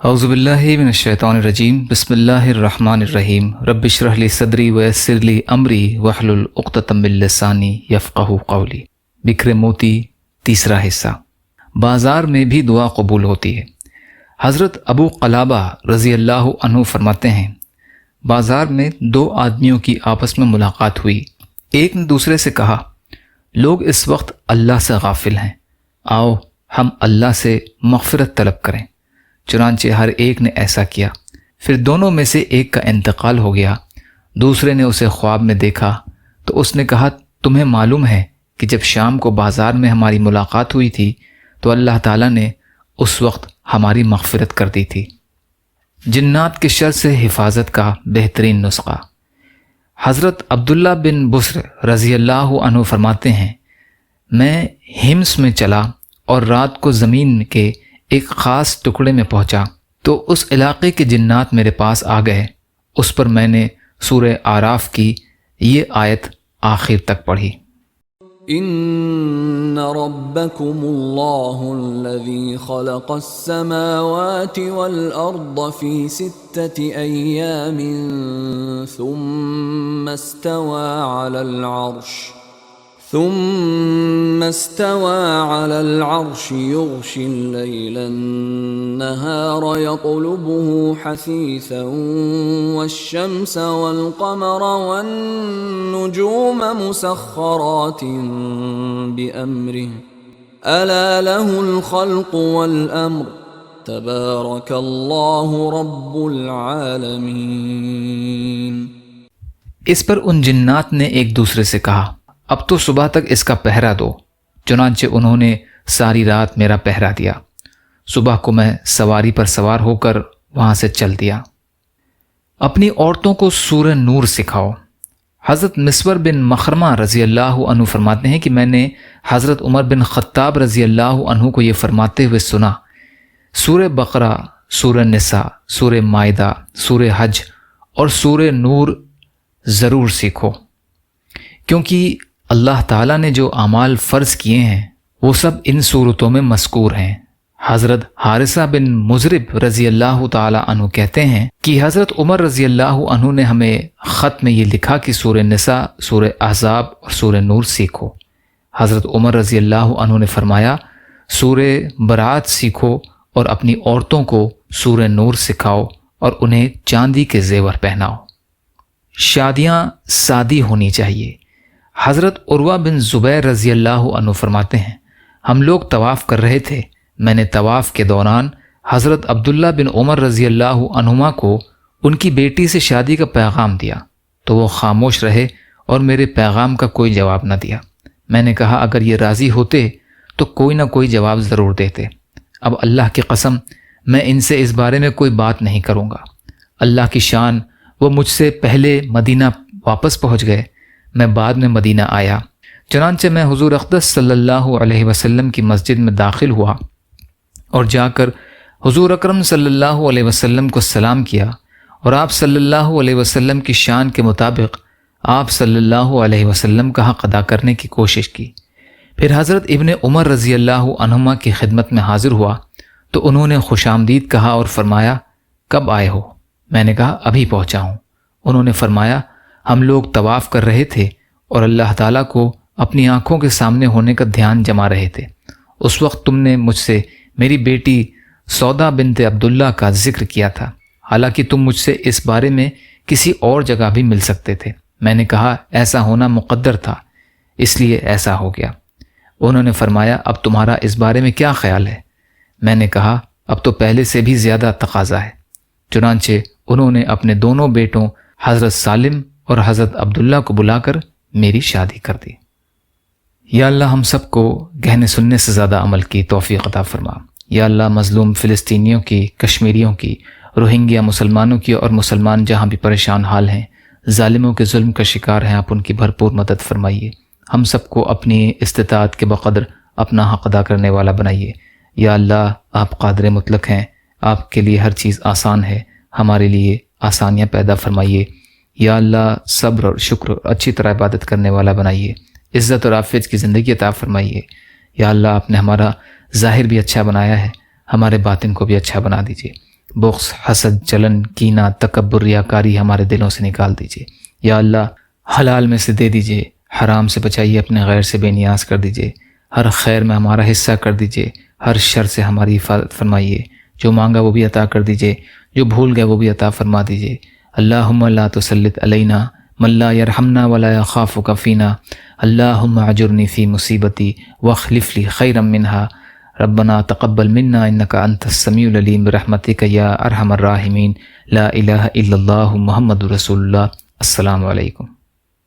اعوذ باللہ من الشیطان الرجیم بسم اللہ الرحمن الرحیم رب اشرح لی صدری ویسر لی امری واحلل عقدۃ من لسانی یفقہوا قولی۔ بکھرے موتی تیسرا حصہ۔ بازار میں بھی دعا قبول ہوتی ہے۔ حضرت ابو قلابہ رضی اللہ عنہ فرماتے ہیں، بازار میں دو آدمیوں کی آپس میں ملاقات ہوئی۔ ایک نے دوسرے سے کہا، لوگ اس وقت اللہ سے غافل ہیں، آؤ ہم اللہ سے مغفرت طلب کریں۔ چنانچہ ہر ایک نے ایسا کیا۔ پھر دونوں میں سے ایک کا انتقال ہو گیا۔ دوسرے نے اسے خواب میں دیکھا تو اس نے کہا، تمہیں معلوم ہے کہ جب شام کو بازار میں ہماری ملاقات ہوئی تھی تو اللہ تعالیٰ نے اس وقت ہماری مغفرت کر دی تھی۔ جنات کے شر سے حفاظت کا بہترین نسخہ۔ حضرت عبداللہ بن بصر رضی اللہ عنہ فرماتے ہیں، میں ہمس میں چلا اور رات کو زمین کے ایک خاص ٹکڑے میں پہنچا تو اس علاقے کے جنات میرے پاس آ گئے۔ اس پر میں نے سورہ اعراف کی یہ آیت آخر تک پڑھی۔ ان ربکم اللہ الذی خلق السماوات والارض فی 6 ایام ثم استوى على العرش يغشي الليل النهار يطلبه حثيثا والشمس والقمر والنجوم مسخرات بأمره ألا له الخلق والأمر تبارك الله رب العالمين۔ اس پر ان جنات نے ایک دوسرے سے کہا، اب تو صبح تک اس کا پہرا دو۔ چنانچہ انہوں نے ساری رات میرا پہرا دیا۔ صبح کو میں سواری پر سوار ہو کر وہاں سے چل دیا۔ اپنی عورتوں کو سورہ نور سکھاؤ۔ حضرت مسور بن مخرمہ رضی اللہ عنہ فرماتے ہیں کہ میں نے حضرت عمر بن خطاب رضی اللہ عنہ کو یہ فرماتے ہوئے سنا، سورہ بقرہ، سورہ نساء، سورہ مائدہ، سورہ حج اور سورہ نور ضرور سیکھو، کیونکہ اللہ تعالیٰ نے جو اعمال فرض کیے ہیں وہ سب ان صورتوں میں مذکور ہیں۔ حضرت حارثہ بن مضرب رضی اللہ تعالیٰ عنہ کہتے ہیں کہ حضرت عمر رضی اللہ عنہ نے ہمیں خط میں یہ لکھا کہ سورہ نساء، سورہ احزاب اور سورہ نور سیکھو۔ حضرت عمر رضی اللہ عنہ نے فرمایا، سورہ برات سیکھو اور اپنی عورتوں کو سورہ نور سکھاؤ اور انہیں چاندی کے زیور پہناؤ۔ شادیاں سادی ہونی چاہیے۔ حضرت عروہ بن زبیر رضی اللہ عنہ فرماتے ہیں، ہم لوگ طواف کر رہے تھے، میں نے طواف کے دوران حضرت عبداللہ بن عمر رضی اللہ عنہما کو ان کی بیٹی سے شادی کا پیغام دیا تو وہ خاموش رہے اور میرے پیغام کا کوئی جواب نہ دیا۔ میں نے کہا اگر یہ راضی ہوتے تو کوئی نہ کوئی جواب ضرور دیتے۔ اب اللہ کی قسم میں ان سے اس بارے میں کوئی بات نہیں کروں گا۔ اللہ کی شان، وہ مجھ سے پہلے مدینہ واپس پہنچ گئے، میں بعد میں مدینہ آیا۔ چنانچہ میں حضور اقدس صلی اللہ علیہ وسلم کی مسجد میں داخل ہوا اور جا کر حضور اکرم صلی اللہ علیہ وسلم کو سلام کیا اور آپ صلی اللہ علیہ وسلم کی شان کے مطابق آپ صلی اللہ علیہ وسلم کا حق ادا کرنے کی کوشش کی۔ پھر حضرت ابن عمر رضی اللہ عنہما کی خدمت میں حاضر ہوا تو انہوں نے خوش آمدید کہا اور فرمایا، کب آئے ہو؟ میں نے کہا ابھی پہنچا ہوں۔ انہوں نے فرمایا، ہم لوگ طواف کر رہے تھے اور اللہ تعالیٰ کو اپنی آنکھوں کے سامنے ہونے کا دھیان جما رہے تھے۔ اس وقت تم نے مجھ سے میری بیٹی سودا بنت عبداللہ کا ذکر کیا تھا، حالانکہ تم مجھ سے اس بارے میں کسی اور جگہ بھی مل سکتے تھے۔ میں نے کہا ایسا ہونا مقدر تھا، اس لیے ایسا ہو گیا۔ انہوں نے فرمایا، اب تمہارا اس بارے میں کیا خیال ہے؟ میں نے کہا اب تو پہلے سے بھی زیادہ تقاضا ہے۔ چنانچہ انہوں نے اپنے دونوں بیٹوں حضرت سالم اور حضرت عبداللہ کو بلا کر میری شادی کر دی۔ یا اللہ ہم سب کو کہنے سننے سے زیادہ عمل کی توفیق عطا فرما۔ یا اللہ مظلوم فلسطینیوں کی، کشمیریوں کی، روہنگیا مسلمانوں کی اور مسلمان جہاں بھی پریشان حال ہیں، ظالموں کے ظلم کا شکار ہیں، آپ ان کی بھرپور مدد فرمائیے۔ ہم سب کو اپنی استطاعت کے بقدر اپنا حق ادا کرنے والا بنائیے۔ یا اللہ آپ قادر مطلق ہیں، آپ کے لیے ہر چیز آسان ہے، ہمارے لیے آسانیاں پیدا فرمائیے۔ یا اللہ صبر اور شکر اور اچھی طرح عبادت کرنے والا بنائیے، عزت اور عافیت کی زندگی عطا فرمائیے۔ یا اللہ آپ نے ہمارا ظاہر بھی اچھا بنایا ہے، ہمارے باطن کو بھی اچھا بنا دیجیے۔ بغض، حسد، جلن، کینہ، تکبر، ریاکاری ہمارے دلوں سے نکال دیجیے۔ یا اللہ حلال میں سے دے دیجیے، حرام سے بچائیے، اپنے غیر سے بے نیاز کر دیجیے، ہر خیر میں ہمارا حصہ کر دیجیے، ہر شر سے ہماری حفاظت فرمائیے، جو مانگا وہ بھی عطا کر دیجیے، جو بھول گئے وہ بھی عطا فرما دیجیے۔ اللہم لا تسلط علینا من لا یرحمنا ولا یخافک فینا، اللہم اجرنی فی مصیبتی واخلف لی خیرا منہا، ربنا تقبل منا انک انت السمیع العلیم برحمتک یا ارحم الراحمین، لا الہ الا اللہ محمد رسول اللہ۔ السلام علیکم۔